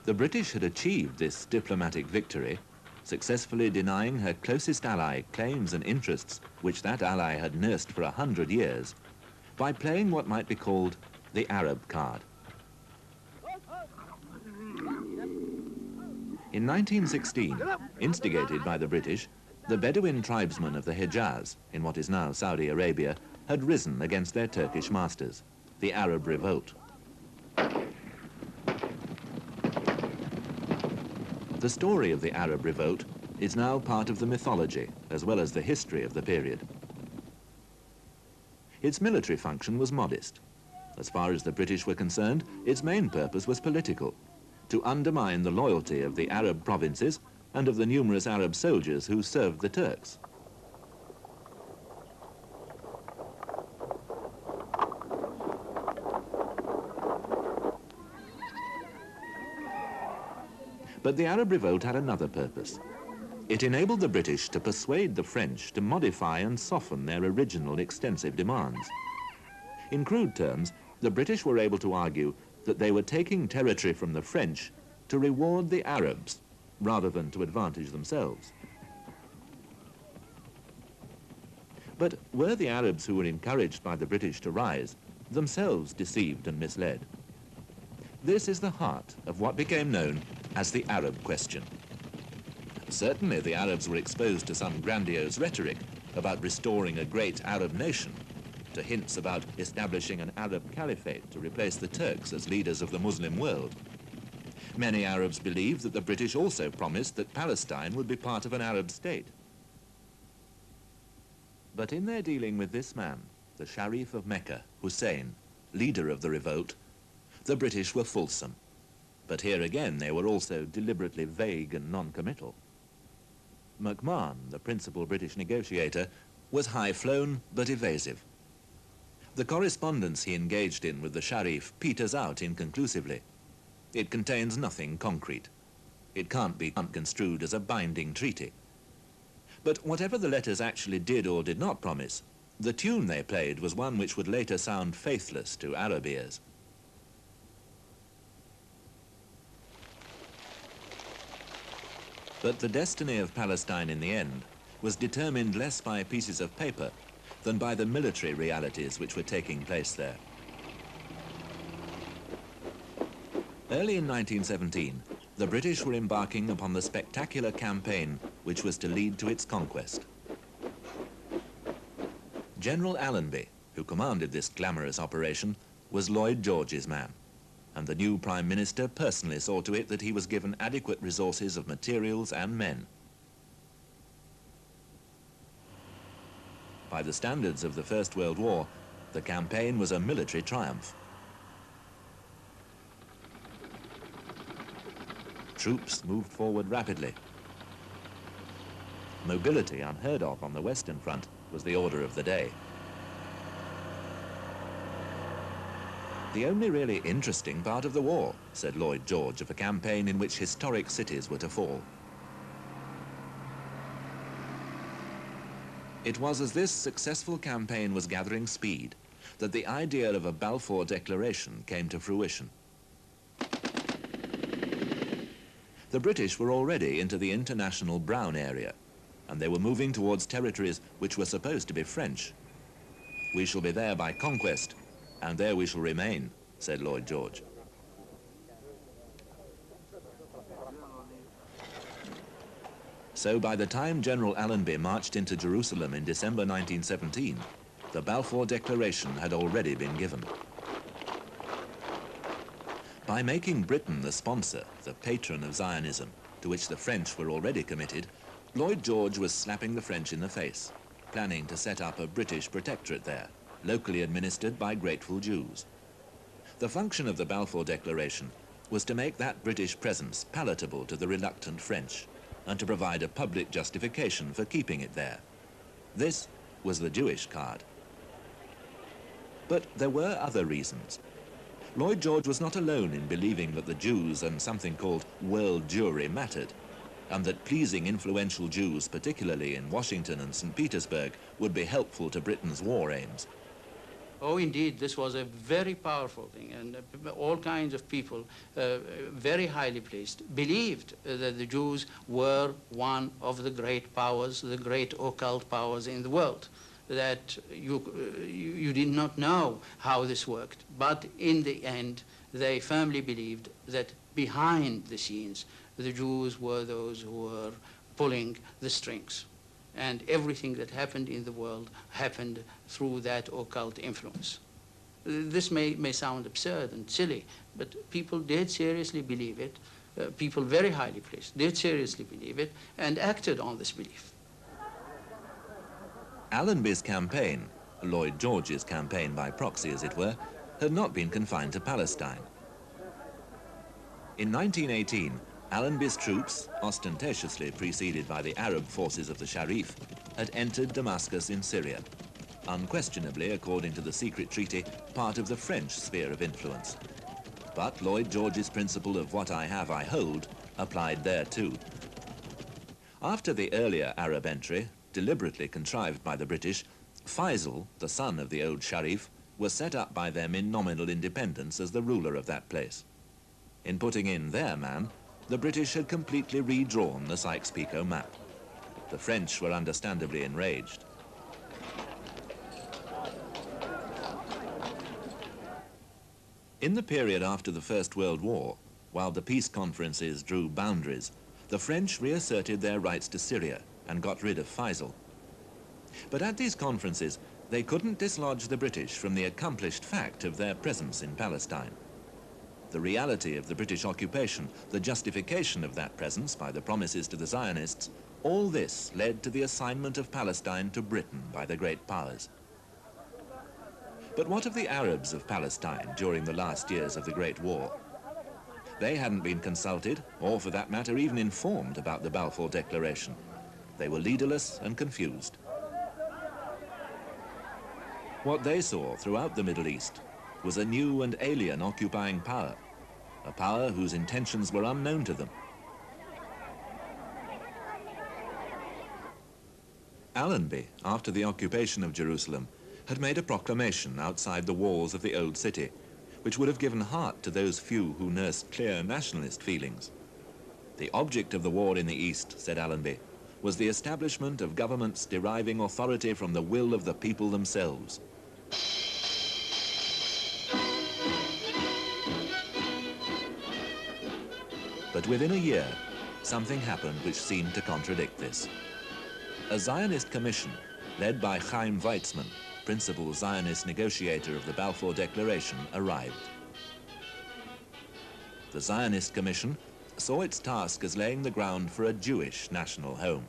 The British had achieved this diplomatic victory, successfully denying her closest ally claims and interests which that ally had nursed for 100 years, by playing what might be called the Arab card. In 1916, instigated by the British, the Bedouin tribesmen of the Hejaz, in what is now Saudi Arabia, had risen against their Turkish masters, the Arab Revolt. The story of the Arab Revolt is now part of the mythology as well as the history of the period. Its military function was modest. As far as the British were concerned, its main purpose was political, to undermine the loyalty of the Arab provinces and of the numerous Arab soldiers who served the Turks. But the Arab Revolt had another purpose. It enabled the British to persuade the French to modify and soften their original extensive demands. In crude terms, the British were able to argue that they were taking territory from the French to reward the Arabs rather than to advantage themselves. But were the Arabs who were encouraged by the British to rise themselves deceived and misled? This is the heart of what became known as the Arab question. Certainly the Arabs were exposed to some grandiose rhetoric about restoring a great Arab nation, to hints about establishing an Arab caliphate to replace the Turks as leaders of the Muslim world. Many Arabs believed that the British also promised that Palestine would be part of an Arab state. But in their dealing with this man, the Sharif of Mecca, Hussein, leader of the revolt, the British were fulsome. But here again they were also deliberately vague and non-committal. MacMahon, the principal British negotiator, was high-flown but evasive. The correspondence he engaged in with the Sharif peters out inconclusively. It contains nothing concrete. It can't be construed as a binding treaty. But whatever the letters actually did or did not promise, the tune they played was one which would later sound faithless to Arab ears. But the destiny of Palestine in the end was determined less by pieces of paper than by the military realities which were taking place there. Early in 1917, the British were embarking upon the spectacular campaign which was to lead to its conquest. General Allenby, who commanded this glamorous operation, was Lloyd George's man, and the new Prime Minister personally saw to it that he was given adequate resources of materials and men. By the standards of the First World War, the campaign was a military triumph. Troops moved forward rapidly. Mobility unheard of on the Western Front was the order of the day. The only really interesting part of the war, said Lloyd George of a campaign in which historic cities were to fall. It was as this successful campaign was gathering speed that the idea of a Balfour Declaration came to fruition. The British were already into the international brown area, and they were moving towards territories which were supposed to be French. "We shall be there by conquest, and there we shall remain," said Lloyd George. So by the time General Allenby marched into Jerusalem in December 1917, the Balfour Declaration had already been given. By making Britain the sponsor, the patron of Zionism, to which the French were already committed, Lloyd George was slapping the French in the face, planning to set up a British protectorate there, locally administered by grateful Jews. The function of the Balfour Declaration was to make that British presence palatable to the reluctant French, and to provide a public justification for keeping it there. This was the Jewish card. But there were other reasons. Lloyd George was not alone in believing that the Jews and something called world Jewry mattered, and that pleasing influential Jews, particularly in Washington and St. Petersburg, would be helpful to Britain's war aims. Oh, indeed, this was a very powerful thing, and all kinds of people, very highly placed, believed that the Jews were one of the great powers, the great occult powers in the world, that you did not know how this worked. But in the end, they firmly believed that behind the scenes, the Jews were those who were pulling the strings. And everything that happened in the world happened through that occult influence. This may sound absurd and silly, but people did seriously believe it. People very highly placed did seriously believe it and acted on this belief. Allenby's campaign, Lloyd George's campaign by proxy as it were, had not been confined to Palestine. In 1918, Allenby's troops, ostentatiously preceded by the Arab forces of the Sharif, had entered Damascus in Syria, unquestionably, according to the secret treaty, part of the French sphere of influence. But Lloyd George's principle of what I have, I hold, applied there too. After the earlier Arab entry, deliberately contrived by the British, Faisal, the son of the old Sharif, was set up by them in nominal independence as the ruler of that place. In putting in their man, the British had completely redrawn the Sykes-Picot map. The French were understandably enraged. In the period after the First World War, while the peace conferences drew boundaries, the French reasserted their rights to Syria and got rid of Faisal. But at these conferences, they couldn't dislodge the British from the accomplished fact of their presence in Palestine. The reality of the British occupation, the justification of that presence by the promises to the Zionists, all this led to the assignment of Palestine to Britain by the great powers. But what of the Arabs of Palestine during the last years of the Great War? They hadn't been consulted, or for that matter even informed about the Balfour Declaration. They were leaderless and confused. What they saw throughout the Middle East was a new and alien occupying power, a power whose intentions were unknown to them. Allenby, after the occupation of Jerusalem, had made a proclamation outside the walls of the old city, which would have given heart to those few who nursed clear nationalist feelings. The object of the war in the East, said Allenby, was the establishment of governments deriving authority from the will of the people themselves. But within a year, something happened which seemed to contradict this. A Zionist commission, led by Chaim Weizmann, principal Zionist negotiator of the Balfour Declaration, arrived. The Zionist Commission saw its task as laying the ground for a Jewish national home.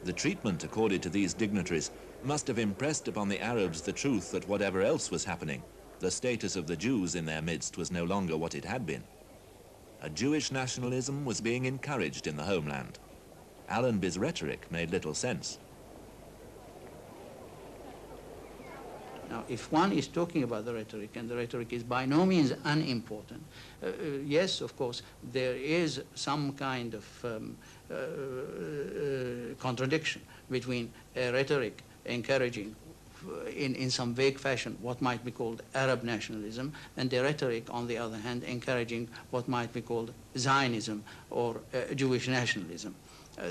The treatment accorded to these dignitaries must have impressed upon the Arabs the truth that whatever else was happening, the status of the Jews in their midst was no longer what it had been. A Jewish nationalism was being encouraged in the homeland. Allenby's rhetoric made little sense. Now, if one is talking about the rhetoric, and the rhetoric is by no means unimportant, yes, of course, there is some kind of contradiction between a rhetoric encouraging in some vague fashion what might be called Arab nationalism, and a rhetoric, on the other hand, encouraging what might be called Zionism or Jewish nationalism.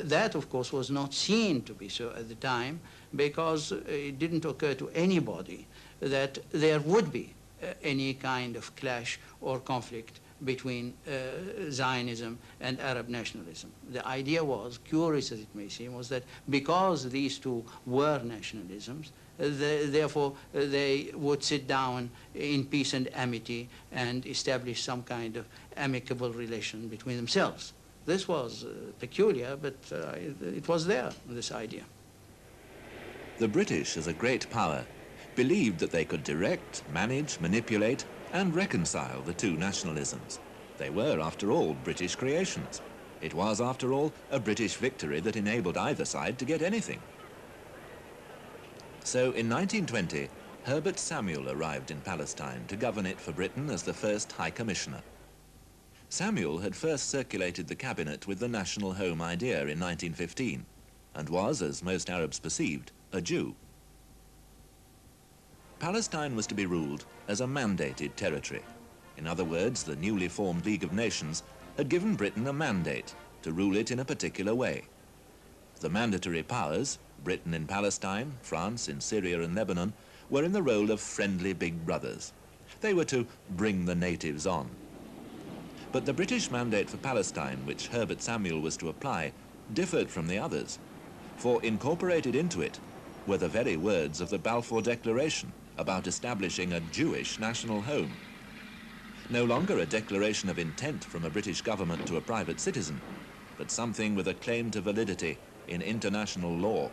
That, of course, was not seen to be so at the time, because it didn't occur to anybody that there would be any kind of clash or conflict between Zionism and Arab nationalism. The idea was, curious as it may seem, was that because these two were nationalisms, therefore they would sit down in peace and amity and establish some kind of amicable relation between themselves. This was peculiar, but it was there, this idea. The British, as a great power, believed that they could direct, manage, manipulate, and reconcile the two nationalisms. They were, after all, British creations. It was, after all, a British victory that enabled either side to get anything. So, in 1920, Herbert Samuel arrived in Palestine to govern it for Britain as the first High Commissioner. Samuel had first circulated the cabinet with the national home idea in 1915, and was, as most Arabs perceived, a Jew. Palestine was to be ruled as a mandated territory. In other words, the newly formed League of Nations had given Britain a mandate to rule it in a particular way. The mandatory powers, Britain in Palestine, France in Syria and Lebanon, were in the role of friendly big brothers. They were to bring the natives on. But the British mandate for Palestine, which Herbert Samuel was to apply, differed from the others, for incorporated into it were the very words of the Balfour Declaration about establishing a Jewish national home. No longer a declaration of intent from a British government to a private citizen, but something with a claim to validity in international law.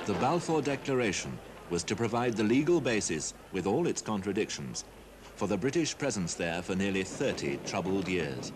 The Balfour Declaration was to provide the legal basis, with all its contradictions, for the British presence there for nearly 30 troubled years.